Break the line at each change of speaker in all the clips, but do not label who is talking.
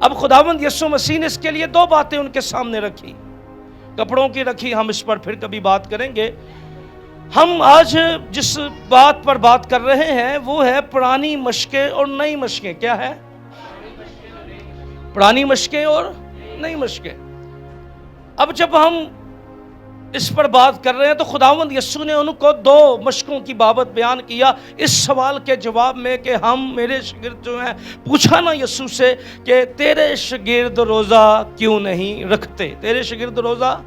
اب خداوند یسوع مسیح نے اس کے لیے دو باتیں ان کے سامنے رکھی، کپڑوں کی رکھی، ہم اس پر پھر کبھی بات کریں گے۔ ہم آج جس بات پر بات کر رہے ہیں وہ ہے پرانی مشقیں اور نئی مشقیں۔ کیا ہے؟ پرانی مشقیں اور نئی مشقیں۔ اب جب ہم اس پر بات کر رہے ہیں تو خداوند یسوع نے ان کو دو مشقوں کی بابت بیان کیا اس سوال کے جواب میں کہ ہم، میرے شاگرد جو ہیں، پوچھا نا یسوع سے کہ تیرے شاگرد روزہ کیوں نہیں رکھتے؟ تیرے شاگرد روزہ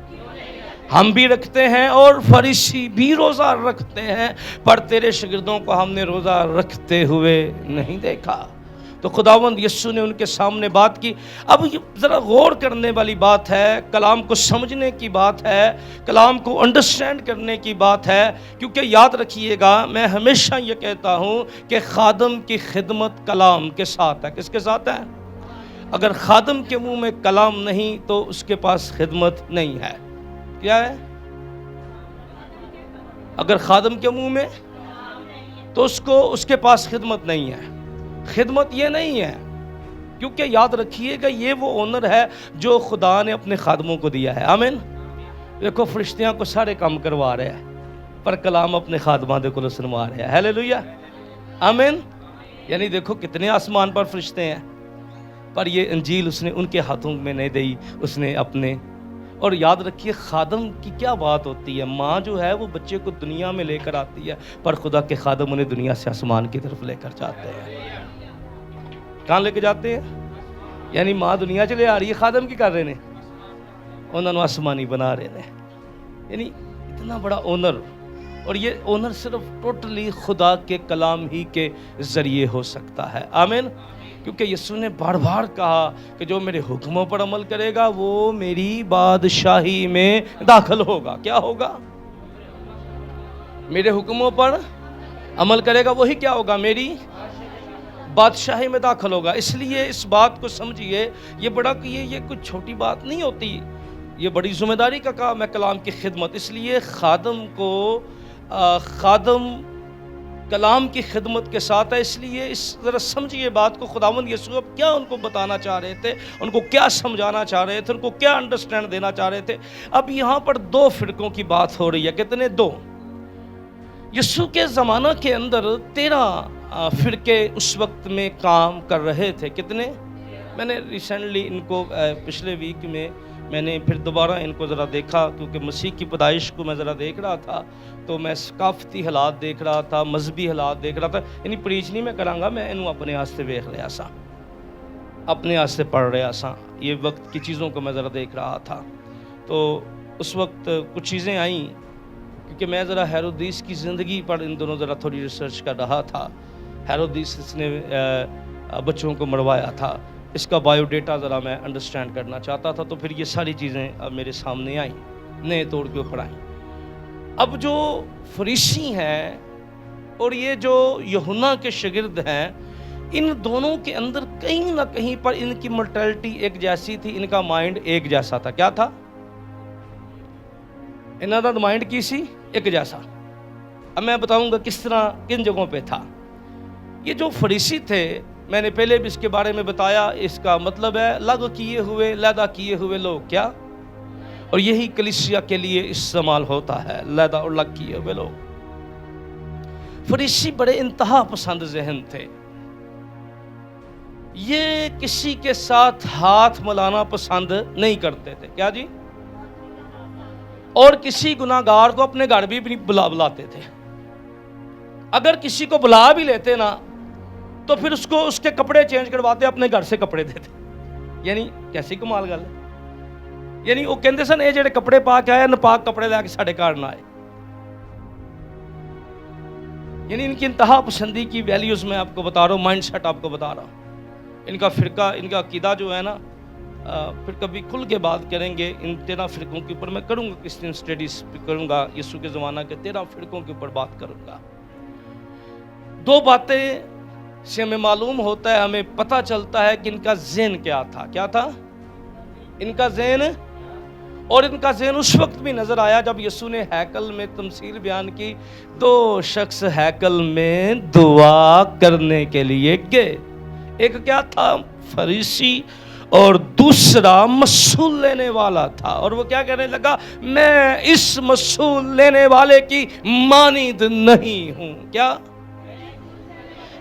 ہم بھی رکھتے ہیں اور فریسی بھی روزہ رکھتے ہیں، پر تیرے شاگردوں کو ہم نے روزہ رکھتے ہوئے نہیں دیکھا۔ تو خداوند یسوع نے ان کے سامنے بات کی۔ اب یہ ذرا غور کرنے والی بات ہے، کلام کو سمجھنے کی بات ہے، کلام کو انڈرسٹینڈ کرنے کی بات ہے، کیونکہ یاد رکھیے گا، میں ہمیشہ یہ کہتا ہوں کہ خادم کی خدمت کلام کے ساتھ ہے۔ کس کے ساتھ ہے؟ اگر خادم کے منہ میں کلام نہیں تو اس کے پاس خدمت نہیں ہے۔ کیا ہے؟ اگر خادم کے منہ میں تو اس کے پاس خدمت نہیں ہے۔ خدمت یہ نہیں ہے، کیونکہ یاد رکھیے گا یہ وہ آنر ہے جو خدا نے اپنے خادموں کو دیا ہے۔ آمین۔ دیکھو فرشتیاں کو سارے کام کروا رہے ہیں، پر کلام اپنے خادماں دے کو سنوا رہے ہیں۔ ہیلیلویا، آمین۔ یعنی دیکھو کتنے آسمان پر فرشتے ہیں، پر یہ انجیل اس نے ان کے ہاتھوں میں نہیں دی، اس نے اپنے۔ اور یاد رکھیے خادم کی کیا بات ہوتی ہے، ماں جو ہے وہ بچے کو دنیا میں لے کر آتی ہے، پر خدا کے خادم انہیں دنیا سے آسمان کی طرف لے کر جاتے ہیں۔ کہاں لے کے جاتے ہیں؟ یعنی ماں دنیا چلے آ رہی ہے، خادم کی کر رہے ہیں، انہوں نے آسمانی بنا رہے ہیں۔ یعنی اتنا بڑا آنر، اور یہ آنر صرف ٹوٹلی خدا کے کلام ہی کے ذریعے ہو سکتا ہے۔ آمین۔ کیونکہ یسوع نے بار بار کہا کہ جو میرے حکموں پر عمل کرے گا وہ میری بادشاہی میں داخل ہوگا۔ کیا ہوگا؟ میرے حکموں پر عمل کرے گا وہی کیا ہوگا؟ میری بادشاہی میں داخل ہوگا۔ اس لیے اس بات کو سمجھیے، یہ کوئی چھوٹی بات نہیں ہوتی، یہ بڑی ذمہ داری کا کام ہے کلام کی خدمت۔ اس لیے خادم کلام کی خدمت کے ساتھ ہے۔ اس لیے ذرا سمجھیے بات کو، خداوند یسوع اب کیا ان کو بتانا چاہ رہے تھے، ان کو کیا سمجھانا چاہ رہے تھے، ان کو کیا انڈرسٹینڈ دینا چاہ رہے تھے۔ اب یہاں پر دو فرقوں کی بات ہو رہی ہے۔ کتنے؟ دو۔ یسوع کے زمانہ کے اندر 13 فرقے اس وقت میں کام کر رہے تھے۔ کتنے؟ میں نے ریسنٹلی ان کو پچھلے ویک میں نے پھر دوبارہ ان کو ذرا دیکھا، کیونکہ مسیح کی پیدائش کو میں ذرا دیکھ رہا تھا، تو میں ثقافتی حالات دیکھ رہا تھا، مذہبی حالات دیکھ رہا تھا۔ یعنی پریچ نہیں میں کراں گا، میں انہوں اپنے واسطے ویکھ رہا سا، اپنے واسطے پڑھ رہا سا، یہ وقت کی چیزوں کو میں ذرا دیکھ رہا تھا۔ تو اس وقت کچھ چیزیں آئیں، کیونکہ میں ذرا ہیرودیس کی زندگی پر ان دونوں ذرا تھوڑی ریسرچ کر رہا تھا۔ ہیرودیس اس نے بچوں کو مروایا تھا، اس کا بایو ڈیٹا ذرا میں انڈرسٹینڈ کرنا چاہتا تھا، تو پھر یہ ساری چیزیں اب میرے سامنے آئیں، نئے طور کے اوپر آئیں۔ اب جو فریسی ہیں اور یہ جو یوحنا کے شاگرد ہیں، ان دونوں کے اندر کہیں نہ کہیں پر ان کی مینٹلٹی ایک جیسی تھی، ان کا مائنڈ ایک جیسا تھا۔ کیا تھا؟ انہوں کا مائنڈ کی سی ایک جیسا۔ اب میں بتاؤں گا کس طرح، کن جگہوں پہ تھا۔ یہ جو فریسی تھے، میں نے پہلے بھی اس کے بارے میں بتایا، اس کا مطلب ہے لگ کیے ہوئے، لیدہ کیے ہوئے لوگ۔ کیا؟ اور یہی کلیسیا کے لیے استعمال ہوتا ہے، لیدہ اور لگ کیے ہوئے لوگ۔ فریسی بڑے انتہا پسند ذہن تھے، یہ کسی کے ساتھ ہاتھ ملانا پسند نہیں کرتے تھے۔ کیا جی؟ اور کسی گناہگار کو اپنے گھر بھی بلاتے تھے۔ اگر کسی کو بلا بھی لیتے نا تو پھر اس کے کپڑے چینج کرواتے، اپنے گھر سے کپڑے دیتے۔ یعنی کیسی کمال گل ہے۔ یعنی وہ کہندے سن اے جڑے کپڑے پا کے آئے ناپاک کپڑے لے کے ساڈے گھر نہ آئے۔ یعنی ان کی انتہا پسندی کی ویلیوز میں آپ کو بتا رہا ہوں، مائنڈ سیٹ آپ کو بتا رہا ہوں۔ ان کا فرقہ، ان کا عقیدہ جو ہے نا، پھر کبھی کھل کے بات کریں گے ان 13 فرقوں کے اوپر، میں کروں گا کس دن اسٹڈیز کروں گا، یسوع کے زمانہ کے 13 فرقوں کے اوپر بات کروں گا۔ دو باتیں سے ہمیں معلوم ہوتا ہے، ہمیں پتہ چلتا ہے کہ ان کا ذہن کیا تھا۔ کیا تھا ان کا ذہن؟ اور ان کا ذہن اس وقت بھی نظر آیا جب یسوع نے ہیکل میں تمثیل بیان کی، دو شخص ہیکل میں دعا کرنے کے لیے گئے۔ ایک کیا تھا؟ فریسی، اور دوسرا مسول لینے والا تھا، اور وہ کیا کہنے لگا؟ میں اس مسول لینے والے کی مانند نہیں ہوں۔ کیا؟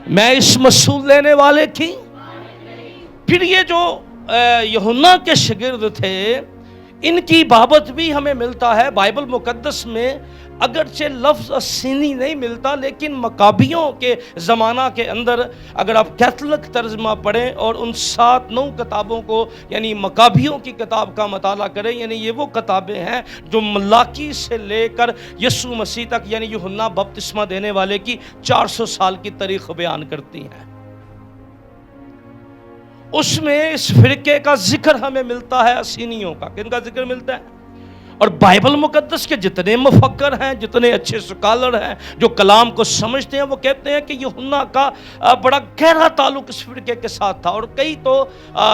میں اس مسول لینے والے کی۔ پھر یہ جو یوحنا کے شاگرد تھے، ان کی بابت بھی ہمیں ملتا ہے بائبل مقدس میں، اگرچہ لفظ اسینی نہیں ملتا، لیکن مکابیوں کے زمانہ کے اندر اگر آپ کیتھولک ترجمہ پڑھیں اور ان 7-9 کتابوں کو، یعنی مکابیوں کی کتاب کا مطالعہ کریں، یعنی یہ وہ کتابیں ہیں جو ملاکی سے لے کر یسوع مسیح تک، یعنی یوحنا بپتسمہ دینے والے کی 400 سال کی تاریخ بیان کرتی ہیں۔ اس میں اس فرقے کا ذکر ہمیں ملتا ہے، اسینیوں کا۔ کن کا ذکر ملتا ہے؟ اور بائبل مقدس کے جتنے مفکر ہیں، جتنے اچھے سکالر ہیں جو کلام کو سمجھتے ہیں، وہ کہتے ہیں کہ یوحنا کا بڑا گہرا تعلق اس فرقے کے ساتھ تھا، اور کئی تو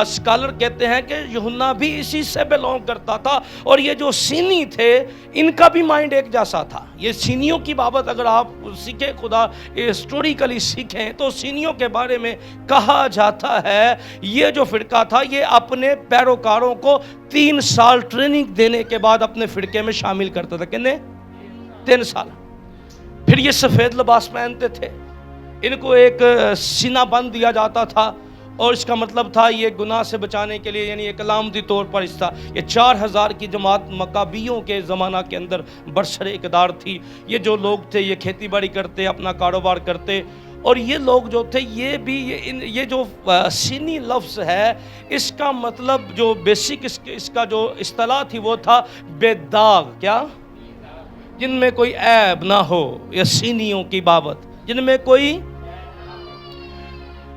سکالر کہتے ہیں کہ یوحنا بھی اسی سے بلونگ کرتا تھا، اور یہ جو سینی تھے ان کا بھی مائنڈ ایک جیسا تھا۔ یہ سینیوں کی بابت اگر آپ سیکھیں، خدا ہسٹوریکلی سیکھیں، تو سینیوں کے بارے میں کہا جاتا ہے یہ جو فرقہ تھا یہ اپنے پیروکاروں کو 3 سال ٹریننگ دینے کے بعد اپنے فرقے میں شامل کرتا تھا۔ کتنے؟ 3 سال۔ پھر یہ سفید لباس پہنتے تھے، ان کو ایک سینہ بند دیا جاتا تھا، اور اس کا مطلب تھا یہ گناہ سے بچانے کے لیے، یعنی ایک علامتی طور پر اس تھا۔ یہ 4000 کی جماعت مکابیوں کے زمانہ کے اندر برسر اقتدار تھی۔ یہ جو لوگ تھے یہ کھیتی باڑی کرتے، اپنا کاروبار کرتے، اور یہ لوگ جو تھے یہ بھی یہ جو سینی لفظ ہے اس کا مطلب جو بیسک اس کا جو اصطلاح تھی وہ تھا بے داغ۔ کیا؟ جن میں کوئی عیب نہ ہو، یا سینیوں کی بابت جن میں کوئی۔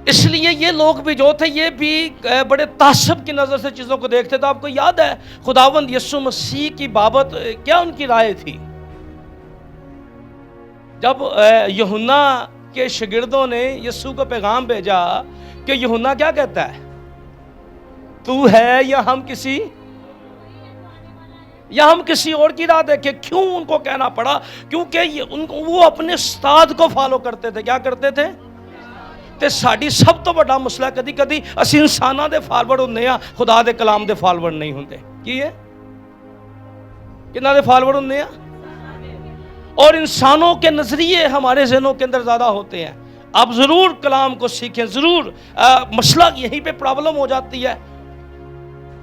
اس لیے یہ لوگ بھی جو تھے یہ بھی بڑے تعصب کی نظر سے چیزوں کو دیکھتے تھے۔ آپ کو یاد ہے خداوند یسوع مسیح کی بابت کیا ان کی رائے تھی؟ جب یوحنا کے شاگردوں نے یسوع کو پیغام بھیجا کہ یوحنا کیا کہتا ہے، تو ہے یا ہم کسی اور کی راہ دیکھیں؟ کیوں ان کو کہنا پڑا؟ کیونکہ وہ اپنے استاد کو فالو کرتے تھے۔ کیا کرتے تھے؟ تے ساڈی سب تو بڑا مسئلہ کدی کدی اسی انساناں دے فالوور ہوندے ہاں، خدا دے کلام دے فالوور نہیں ہوندے۔ کی ہے؟ کنہاں دے فالوور ہوندے ہاں؟ اور انسانوں کے نظریے ہمارے ذہنوں کے اندر زیادہ ہوتے ہیں۔ آپ ضرور کلام کو سیکھیں، ضرور۔ مسئلہ یہیں پہ پرابلم ہو جاتی ہے۔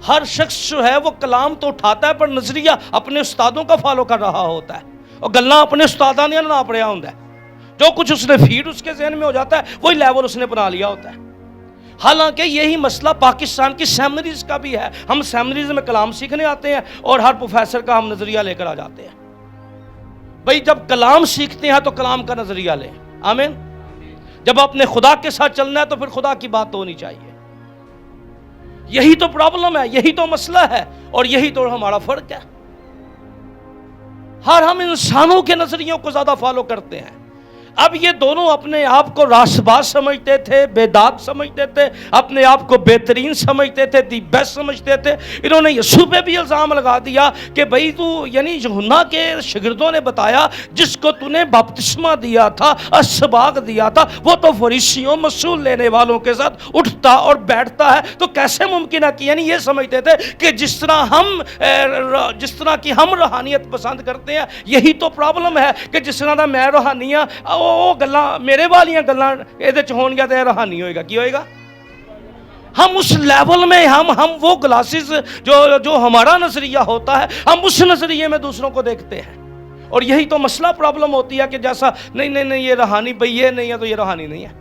ہر شخص جو ہے وہ کلام تو اٹھاتا ہے پر نظریہ اپنے استادوں کا فالو کر رہا ہوتا ہے، اور گلاں اپنے استاداں نے نہ پڑھیا ہوتا ہے۔ جو کچھ اس نے فیڈ اس کے ذہن میں ہو جاتا ہے وہی لیول اس نے بنا لیا ہوتا ہے۔ حالانکہ یہی مسئلہ پاکستان کی سیمنریز کا بھی ہے۔ ہم سیمنریز میں کلام سیکھنے آتے ہیں اور ہر پروفیسر کا ہم نظریہ لے کر آ جاتے ہیں۔ بھئی جب کلام سیکھتے ہیں تو کلام کا نظریہ لیں۔ آمین۔ جب اپنے خدا کے ساتھ چلنا ہے تو پھر خدا کی بات ہونی چاہیے۔ یہی تو پرابلم ہے، یہی تو مسئلہ ہے، اور یہی تو ہمارا فرق ہے۔ ہم انسانوں کے نظریوں کو زیادہ فالو کرتے ہیں۔ اب یہ دونوں اپنے آپ کو راست باز سمجھتے تھے، بے داغ سمجھتے تھے، اپنے آپ کو بہترین سمجھتے تھے، دی بیسٹ سمجھتے تھے۔ انہوں نے یسوع پہ بھی الزام لگا دیا کہ بھئی تو، یعنی یوحنا کے شاگردوں نے بتایا جس کو تو نے بپتسمہ دیا تھا، اسباغ دیا تھا، وہ تو فریسیوں مسول لینے والوں کے ساتھ اٹھتا اور بیٹھتا ہے، تو کیسے ممکن ہے کہ، یعنی یہ سمجھتے تھے کہ جس طرح کی ہم روحانیت پسند کرتے ہیں یہی تو پرابلم ہے کہ جس طرح دا میں روحانیاں وہ گلاں میرے والیاں گلاں ایدے چ ہون گیا تے روحانی ہوئے گا۔ کی ہوئے گا؟ ہم اس لیول میں ہم وہ گلاسز جو ہمارا نظریہ ہوتا ہے ہم اس نظریے میں دوسروں کو دیکھتے ہیں، اور یہی تو مسئلہ پرابلم ہوتی ہے کہ جیسا نہیں یہ روحانی، بھئی یہ نہیں ہے تو یہ روحانی نہیں ہے۔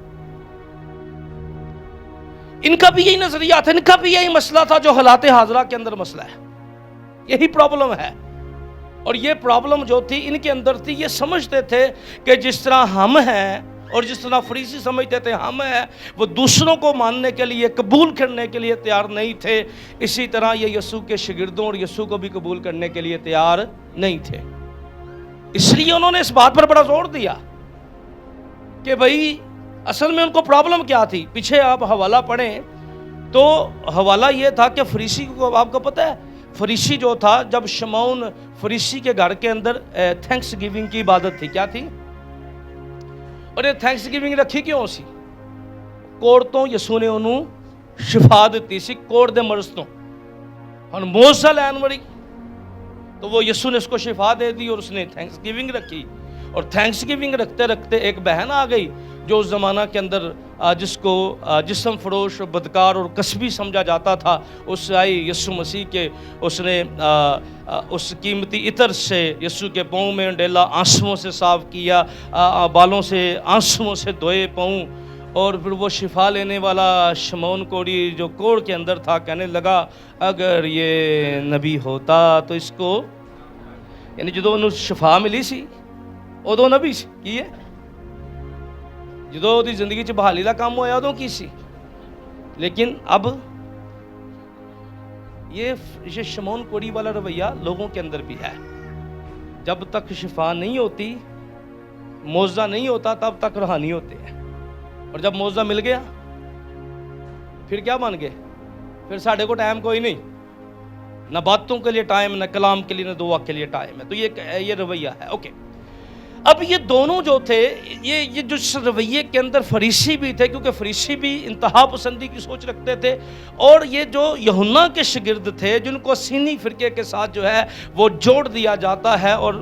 ان کا بھی یہی نظریہ تھا، ان کا بھی یہی مسئلہ تھا جو حالات حاضرہ کے اندر مسئلہ ہے۔ یہی پرابلم ہے، اور یہ پرابلم جو تھی ان کے اندر تھی، یہ سمجھتے تھے کہ جس طرح ہم ہیں اور جس طرح فریسی سمجھتے تھے ہم ہیں، وہ دوسروں کو ماننے کے لیے، قبول کرنے کے لیے تیار نہیں تھے۔ اسی طرح یہ یسوع کے شاگردوں اور یسوع کو بھی قبول کرنے کے لیے تیار نہیں تھے۔ اس لیے انہوں نے اس بات پر بڑا زور دیا کہ بھئی اصل میں ان کو پرابلم کیا تھی۔ پیچھے آپ حوالہ پڑھیں تو حوالہ یہ تھا کہ فریسی کو، آپ کو پتہ ہے فریسی جو تھا، جب شمعون فریسی کے گھر کے اندر تھینکس گیونگ کی عبادت تھی، کیا تھی؟ اور یہ تھینکس گیونگ رکھی کیوں سی؟ کوڑ تو یسوع نے انہوں شفا دیتی سی کوڑ دے مرض تو اور موزہ لین وڑی تو وہ یسو نے اس کو شفا دے دی اور اس نے تھینکس گیونگ رکھی. اور تھینکس گیونگ رکھتے رکھتے ایک بہن آ گئی جو اس زمانہ کے اندر جس کو جسم فروش بدکار اور کسبی سمجھا جاتا تھا، اس آئی یسوع مسیح کے، اس نے اس قیمتی عطر سے یسوع کے پاؤں میں ڈیلا، آنسوؤں سے صاف کیا، بالوں سے آنسوؤں سے دھوئے پاؤں، اور پھر وہ شفا لینے والا شمعون کوڑی جو کوڑ کے اندر تھا کہنے لگا اگر یہ نبی ہوتا تو اس کو، یعنی جدو انہوں شفا ملی سی ادو نبی سی کی ہے، جدو دی زندگی چ بحالی دا کام ہویا ادو کی سی. لیکن اب یہ شمعون کوڑی والا رویہ لوگوں کے اندر بھی ہے. جب تک شفا نہیں ہوتی، معجزہ نہیں ہوتا، تب تک روحانی ہوتے ہیں، اور جب معجزہ مل گیا پھر کیا بن گئے؟ پھر ساڑھے کو ٹائم کوئی نہیں، نہ باتوں کے لیے ٹائم، نہ کلام کے لیے، نہ دعا کے لیے ٹائم ہے. تو یہ رویہ ہے. اوکے، اب یہ دونوں جو تھے، یہ جو رویے کے اندر فریسی بھی تھے، کیونکہ فریسی بھی انتہا پسندی کی سوچ رکھتے تھے، اور یہ جو یوحنا کے شاگرد تھے جن کو سینی فرقے کے ساتھ جو ہے وہ جوڑ دیا جاتا ہے. اور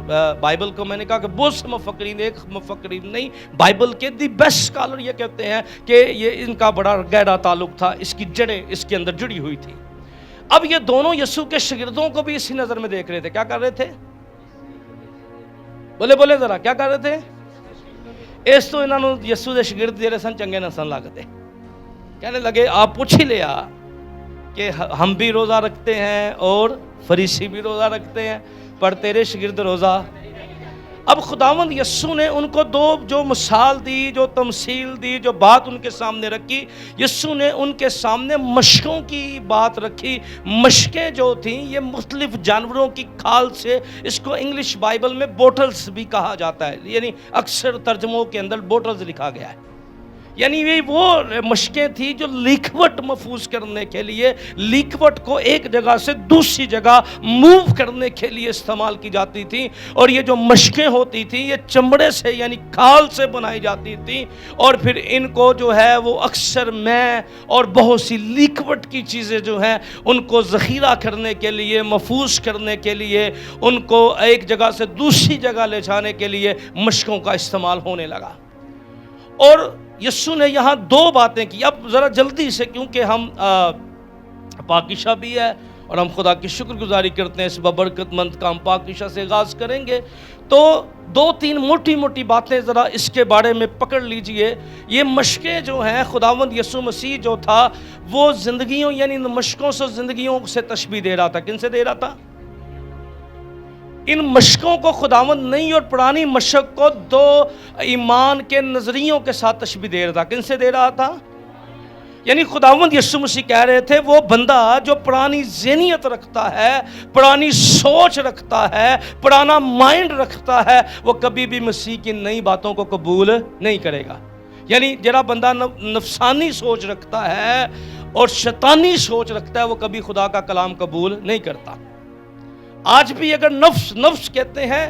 بائبل کو میں نے کہا کہ بہت سے مفکرین، ایک مفکرین نہیں، بائبل کے دی بیسٹ اسکالر یہ کہتے ہیں کہ یہ ان کا بڑا گہرا تعلق تھا، اس کی جڑیں اس کے اندر جڑی ہوئی تھی. اب یہ دونوں یسوع کے شاگردوں کو بھی اسی نظر میں دیکھ رہے تھے. کیا کر رہے تھے؟ بولے ذرا کیا کر رہے تھے؟ اس تو انہوں نے یسوع دے شاگرد جڑے سن چنگے نہ سن لگتے، کہنے لگے آپ پوچھ ہی لیا کہ ہم بھی روزہ رکھتے ہیں اور فریسی بھی روزہ رکھتے ہیں، پر تیرے شاگرد روزہ. اب خداوند یسوع نے ان کو دو جو مثال دی، جو تمثیل دی، جو بات ان کے سامنے رکھی، یسوع نے ان کے سامنے مشکوں کی بات رکھی. مشکیں جو تھیں یہ مختلف جانوروں کی کھال سے، اس کو انگلش بائبل میں بوٹلز بھی کہا جاتا ہے، یعنی اکثر ترجموں کے اندر بوٹلز لکھا گیا ہے. یعنی یہ وہ مشقیں تھیں جو لیکوٹ محفوظ کرنے کے لیے، لیکوٹ کو ایک جگہ سے دوسری جگہ موو کرنے کے لیے استعمال کی جاتی تھیں. اور یہ جو مشقیں ہوتی تھیں یہ چمڑے سے یعنی کھال سے بنائی جاتی تھیں، اور پھر ان کو جو ہے وہ اکثر میں اور بہت سی لیکوٹ کی چیزیں جو ہیں ان کو ذخیرہ کرنے کے لیے، محفوظ کرنے کے لیے، ان کو ایک جگہ سے دوسری جگہ لے جانے کے لیے مشقوں کا استعمال ہونے لگا. اور یسوع نے یہاں دو باتیں کی. اب ذرا جلدی سے، کیونکہ ہم پاکیشہ بھی ہے اور ہم خدا کی شکر گزاری کرتے ہیں اس ببرکت مند کام پاکیشہ سے آغاز کریں گے، تو دو تین موٹی موٹی باتیں ذرا اس کے بارے میں پکڑ لیجئے. یہ مشقیں جو ہیں، خداوند یسوع مسیح جو تھا وہ زندگیوں، یعنی مشقوں سے زندگیوں سے تشبیہ دے رہا تھا. کن سے دے رہا تھا؟ ان مشقوں کو خداوند نئی اور پرانی مشق کو دو ایمان کے نظریوں کے ساتھ تشبیہ دے رہا تھا. کن سے دے رہا تھا؟ یعنی خداوند یسوع مسیح کہہ رہے تھے وہ بندہ جو پرانی ذہنیت رکھتا ہے، پرانی سوچ رکھتا ہے، پرانا مائنڈ رکھتا ہے، وہ کبھی بھی مسیح کی نئی باتوں کو قبول نہیں کرے گا. یعنی جڑا بندہ نفسانی سوچ رکھتا ہے اور شیطانی سوچ رکھتا ہے وہ کبھی خدا کا کلام قبول نہیں کرتا. آج بھی اگر نفس کہتے ہیں،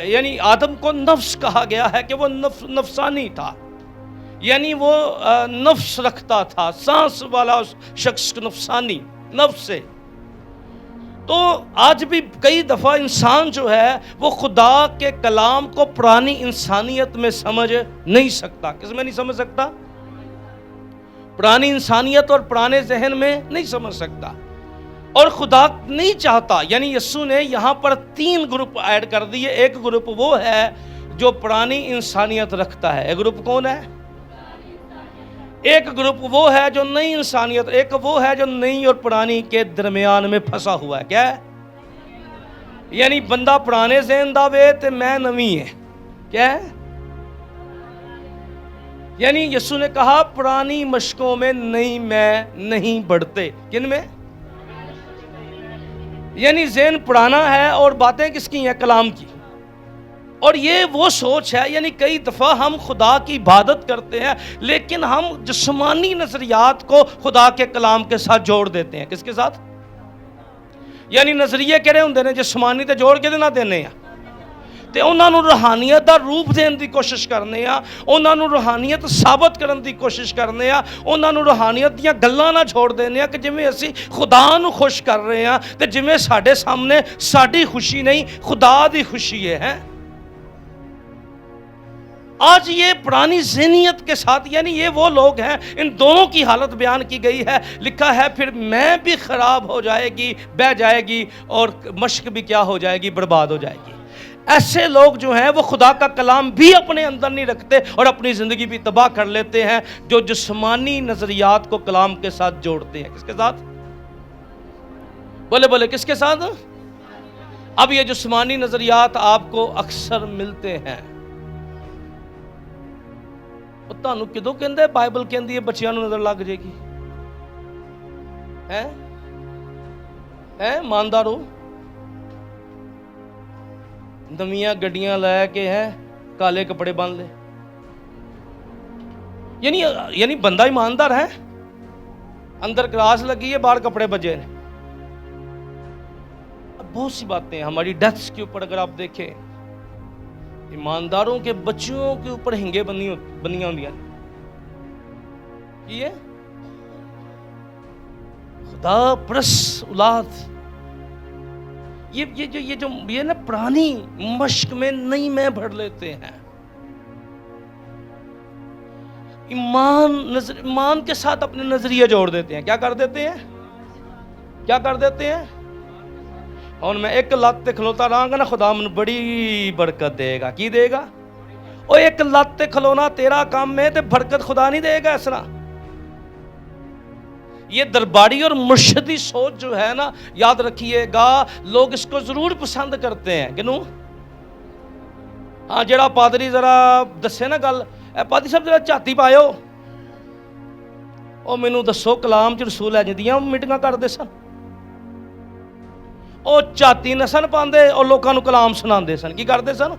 یعنی آدم کو نفس کہا گیا ہے کہ وہ نفسانی تھا، یعنی وہ نفس رکھتا تھا، سانس والا شخص نفسانی نفس سے. تو آج بھی کئی دفعہ انسان جو ہے وہ خدا کے کلام کو پرانی انسانیت میں سمجھ نہیں سکتا. کس میں نہیں سمجھ سکتا؟ پرانی انسانیت اور پرانے ذہن میں نہیں سمجھ سکتا. اور خدا نہیں چاہتا، یعنی یسوع نے یہاں پر تین گروپ ایڈ کر دیے. ایک گروپ وہ ہے جو پرانی انسانیت رکھتا ہے. ایک گروپ کون ہے؟ ایک گروپ وہ ہے جو نئی انسانیت، ایک وہ ہے جو نئی اور پرانی کے درمیان میں پھنسا ہوا ہے. کیا ہے؟ یعنی بندہ پرانے ذہن دا وے تے میں نویں ہے. کیا ہے؟ یعنی یسوع نے کہا پرانی مشقوں میں نئی میں نہیں بڑھتے. کن میں؟ یعنی ذہن پرانا ہے اور باتیں کس کی ہیں؟ کلام کی. اور یہ وہ سوچ ہے، یعنی کئی دفعہ ہم خدا کی عبادت کرتے ہیں لیکن ہم جسمانی نظریات کو خدا کے کلام کے ساتھ جوڑ دیتے ہیں. کس کے ساتھ؟ یعنی نظریے کہڑے ہوندے نے جسمانی تے جوڑ کے نہ دینے ہیں. ਤੇ ਉਹਨਾਂ ਨੂੰ ਰੂਹਾਨੀਅਤ ਦਾ ਰੂਪ ਦੇਣ ਦੀ ਕੋਸ਼ਿਸ਼ ਕਰਨੇ ਆ, ਉਹਨਾਂ ਨੂੰ ਰੂਹਾਨੀਅਤ ਸਾਬਤ ਕਰਨ ਦੀ ਕੋਸ਼ਿਸ਼ ਕਰਨੇ ਆ, ਉਹਨਾਂ ਨੂੰ ਰੂਹਾਨੀਅਤ ਦੀਆਂ ਗੱਲਾਂ ਨਾਲ ਛੋੜ ਦਿੰਦੇ ਆ ਕਿ ਜਿਵੇਂ ਅਸੀਂ ਖੁਦਾ ਨੂੰ ਖੁਸ਼ ਕਰ ਰਹੇ ਆ ਤੇ ਜਿਵੇਂ ਸਾਡੇ ਸਾਹਮਣੇ ਸਾਡੀ ਖੁਸ਼ੀ ਨਹੀਂ ਖੁਦਾ ਦੀ ਖੁਸ਼ੀ ਹੈ। آج یہ پرانی ذہنیت کے ساتھ یعنی یہ وہ لوگ ہیں، ان دونوں کی حالت بیان کی گئی ہے، لکھا ہے پھر میں بھی خراب ہو جائے گی، بہہ جائے گی، اور مشق بھی کیا ہو جائے گی، برباد ہو جائے گی۔ ایسے لوگ جو ہیں وہ خدا کا کلام بھی اپنے اندر نہیں رکھتے اور اپنی زندگی بھی تباہ کر لیتے ہیں، جو جسمانی نظریات کو کلام کے ساتھ جوڑتے ہیں۔ کس کے ساتھ؟ بولے بولے کس کے ساتھ؟ اب یہ جسمانی نظریات آپ کو اکثر ملتے ہیں۔ تانوں کدوں کہندا ہے بائبل کہندی ہے بچیاں نوں نظر لگ جائے گی؟ ایماندارو، نویاں گڈیاں لے کے کالے کپڑے باندھ لے، یعنی بندہ ایماندار ہے، اندر کراس لگی ہے، باہر کپڑے بجے ہیں۔ بہت سی باتیں ہیں ہماری ڈیتھس کے اوپر اگر آپ دیکھیں، ایمانداروں کے بچوں کے اوپر ہنگے بنیاں ہوندیاں یہ خدا پرس اولاد، یہ نا پرانی مشق میں نئی میں بھر لیتے ہیں۔ ایمان کے ساتھ اپنے نظریے جوڑ دیتے ہیں۔ کیا کر دیتے ہیں؟ کیا کر دیتے ہیں؟ اور میں ایک لت تے کھلوتا رہاں گا نا، خدا من بڑی برکت دے گا۔ کی دے گا؟ او ایک لت تے کھلونا تیرا کام میں تے برکت خدا نہیں دے گا اس طرح۔ یہ درباری اور مرشدی سوچ جو ہے نا، یاد رکھیے گا لوگ اس کو ضرور پسند کرتے ہیں۔ کنوں؟ ہاں جڑا پادری ذرا دسے نا گل، اے پادری صاحب ذرا چاتی پایو، او مینوں دسو کلام چ رسول ہے جدیاں میٹنگاں کردے سن، او چاتی نہ سن پاندے اور لوکاں نوں کلام سناندے سن۔ کی کردے سن؟